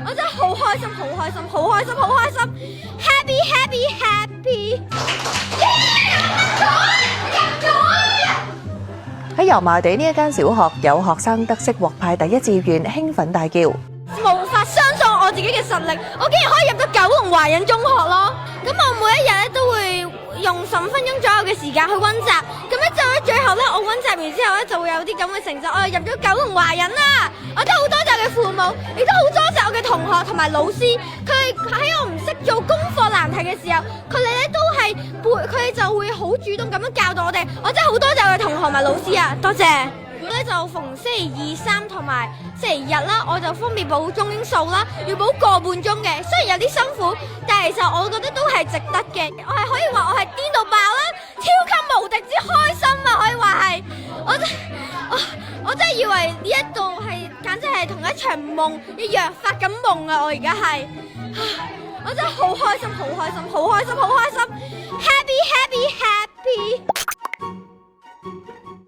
我真係好開心，好開心，好開心，好開心，happy happy happy！喺油麻地呢一間小學，有學生得悉獲派第一志願，興奮大叫。無法相信我自己嘅實力，我竟然可以入到九龍華仁中學咯！咁我每一日咧都會用15分鐘左右嘅時間去溫習，咁咧就喺最後咧我溫習完之後咧就會有啲咁嘅成就，我入咗九龍華仁啦！我都好多謝我嘅父母，亦都好多謝我嘅同學同埋老師，佢哋喺我唔識做功課難題嘅時候，佢哋咧都係佢哋就會好主動咁樣教導我哋，我真係好多謝我嘅同學同埋老師啊！多謝！咧就逢星期2、3同埋星期日啦，我就分別補中英數啦，要補個半鐘嘅。雖然有啲辛苦，但係其實我覺得都係值得嘅。我係可以話我係癲到爆啦，超級無敵之開心啊！可以話係，我真係以為呢一度係簡直係同一場夢一樣發緊夢啊！我而家係，我真係好開心，好開心，好開心，好